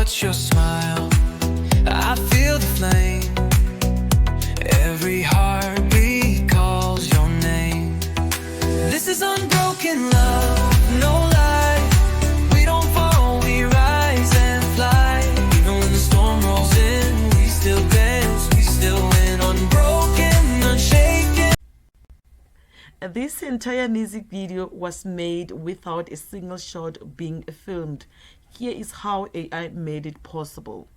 touch your smile, I feel the flame. Every heartbeat calls your name. This is unbroken love, no lie. We don't fall, we rise and fly. Even when the storm rolls in, we still dance, we still win. Unbroken, unshaken. This entire music video was made without a single shot being filmed. Here is how AI made it possible.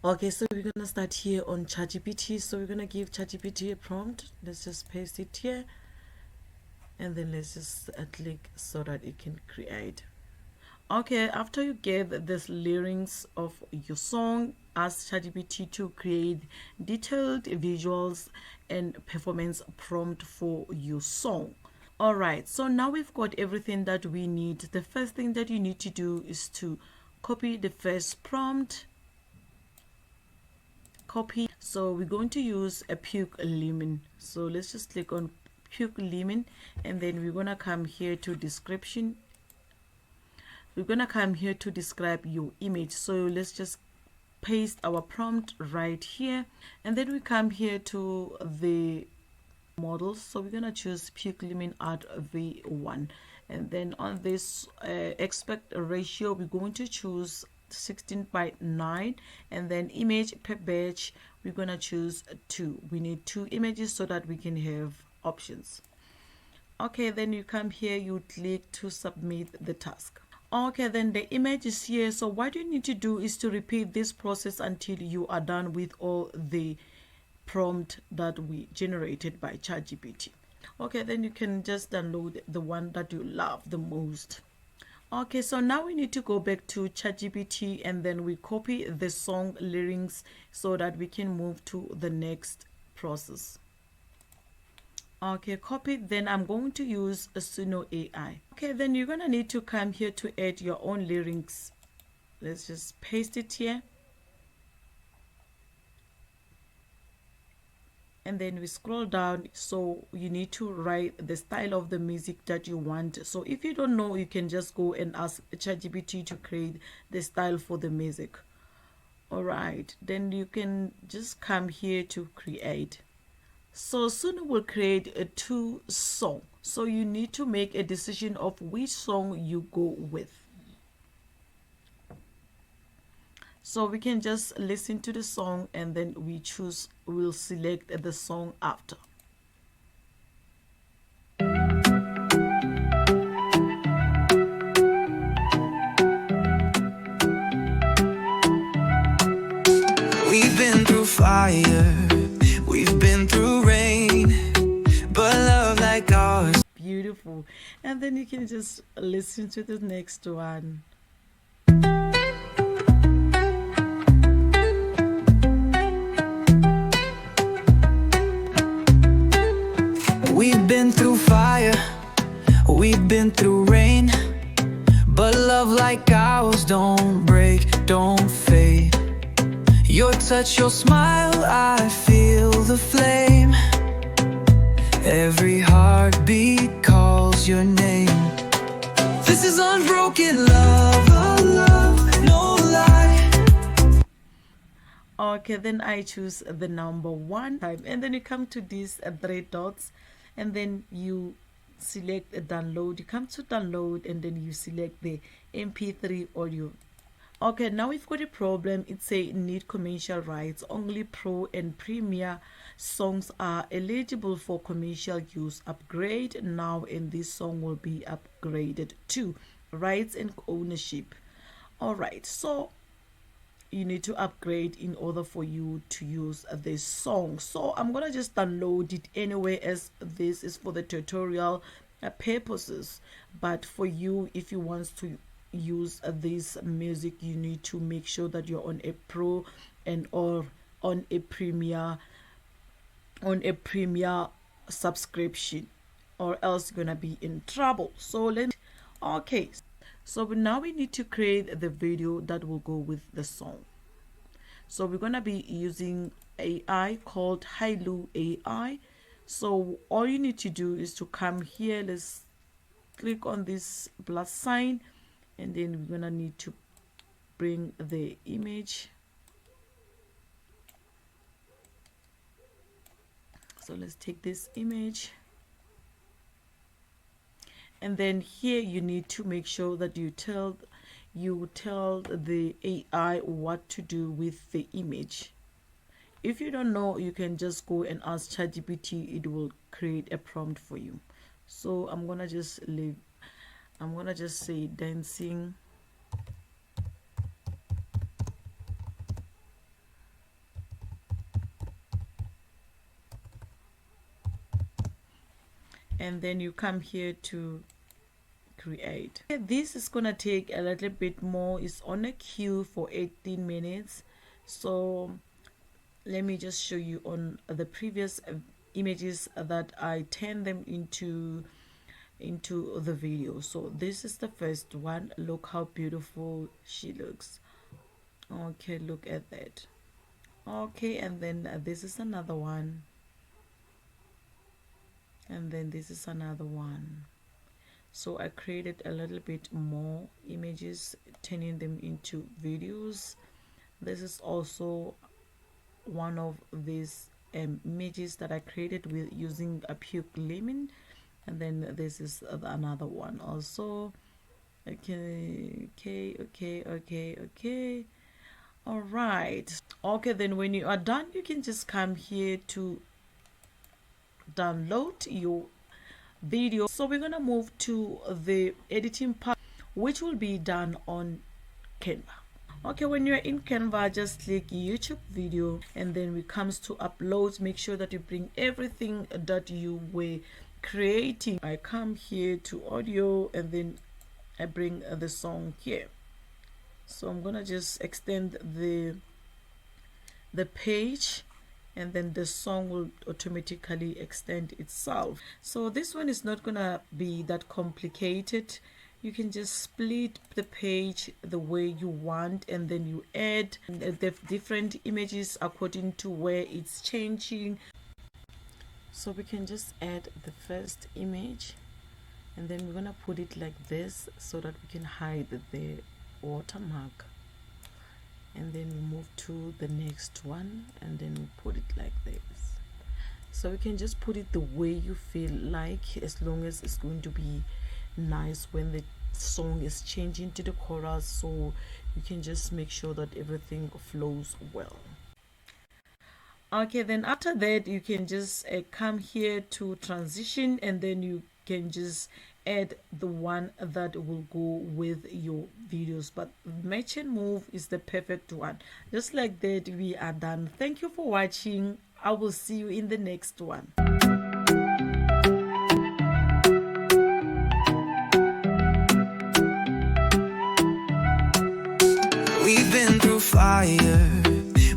Okay, so we're gonna start here on ChatGPT. So we're gonna give ChatGPT a prompt. Let's just paste it here, and then let's just click so that it can create. Okay, after you get this lyrics of your song, ask ChatGPT to create detailed visuals and performance prompt for your song. All right, so now we've got everything that we need. The first thing that you need to do is to copy the first prompt. Copy. So we're going to use a puke lemon. So let's just click on puke lemon, and then we're gonna come here to description. We're gonna come here to describe your image. So let's just paste our prompt right here, and then we come here to the models. So we're gonna choose puke lemon art v1, and then on this aspect ratio we're going to choose 16:9, and then image per batch we're gonna choose 2. We need 2 images so that we can have options. Okay, then you come here, you click to submit the task. Okay, then the image is here. So what you need to do is to repeat this process until you are done with all the prompt that we generated by ChatGPT. Okay, then you can just download the one that you love the most. Okay, so now we need to go back to ChatGPT, and then we copy the song lyrics so that we can move to the next process. Okay, copy. Then I'm going to use a Suno AI. Okay, then you're gonna need to come here to add your own lyrics. Let's just paste it here, and then we scroll down. So you need to write the style of the music that you want. So if you don't know, you can just go and ask ChatGPT to create the style for the music. All right, then you can just come here to create. So soon we'll create a 2 song. So you need to make a decision of which song you go with. So we can just listen to the song, and then we'll select the song after. We've been through fire, we've been through rain, but love like ours. Beautiful. And then you can just listen to the next one. We've been through fire, we've been through rain, but love like ours don't break, don't fade. Your touch, your smile, I feel the flame. Every heartbeat calls your name. This is unbroken love, oh love, no lie. Okay, then I choose the number 1 time, and then you come to these 3 dots, and then you select a download. You come to download, and then you select the MP3 audio. Okay, now we've got a problem. It say need commercial rights. Only pro and premier songs are eligible for commercial use. Upgrade now, and this song will be upgraded to rights and ownership. All right, so you need to upgrade in order for you to use this song. So I'm gonna just download it anyway, as this is for the tutorial purposes. But for you, if you want to use this music, you need to make sure that you're on a pro and or on a premier subscription, or else you're gonna be in trouble. So okay, so now we need to create the video that will go with the song. So we're gonna be using AI called Hailu AI. So all you need to do is to come here, let's click on this plus sign, and then we're gonna need to bring the image. So let's take this image, and then here you need to make sure that you tell the AI what to do with the image. If you don't know, you can just go and ask ChatGPT. It will create a prompt for you. So I'm gonna just say dancing and then you come here to create. This is gonna take a little bit more. It's on a queue for 18 minutes. So let me just show you on the previous images that I turned them into the video. So this is the first one. Look how beautiful she looks. Okay, look at that. Okay, and then this is another one, and then this is another one. So I created a little bit more images, turning them into videos. This is also one of these images that I created with using a puke lemon, and then this is another one also. Okay. All right. Okay, then when you are done, you can just come here to download your video. So we're gonna move to the editing part, which will be done on Canva. Okay, when you're in Canva, just click YouTube video, and then when it comes to uploads, make sure that you bring everything that you were creating. I come here to audio, and then I bring the song here. So I'm gonna just extend the page, and then the song will automatically extend itself. So this one is not gonna be that complicated. You can just split the page the way you want, and then you add the different images according to where it's changing. So we can just add the first image, and then we're gonna put it like this so that we can hide the watermark, and then we move to the next one, and then we put it like this. So you can just put it the way you feel like, as long as it's going to be nice when the song is changing to the chorus. So you can just make sure that everything flows well. Okay, then after that you can just come here to transition, and then you can just add the one that will go with your videos. But match and move is the perfect one. Just like that, we are done. Thank you for watching. I will see you in the next one. We've been through fire,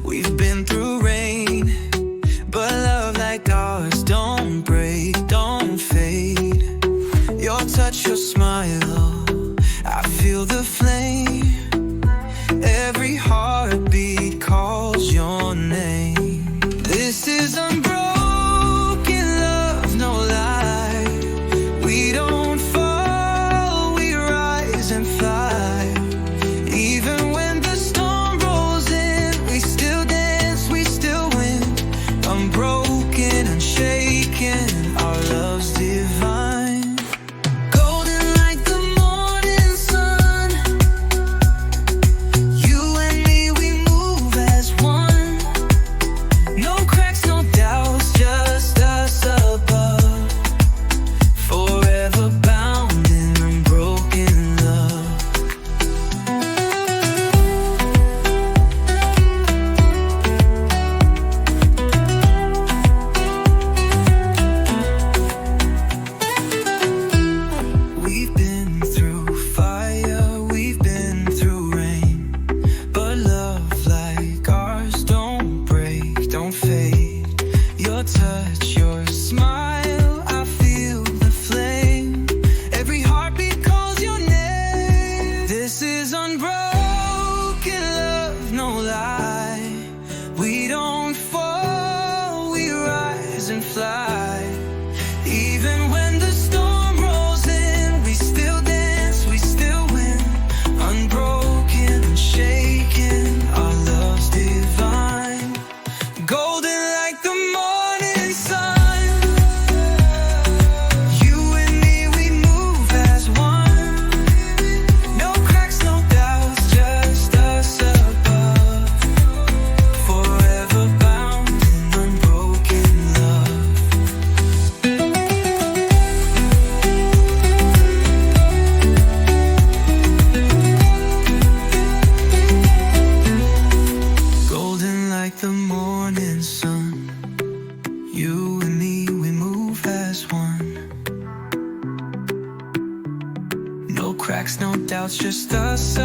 we've been through rain, but love like ours don't break, don't fade. Your touch, your smile, I feel the flame. Every heartbeat calls your name. This is unbroken love, no lie. We don't fall, we rise and fly. Even when the storm rolls in, we still dance, we still win. Unbroken, unshaken, our love's divine. Golden like the morning sun, No cracks, no doubts, just us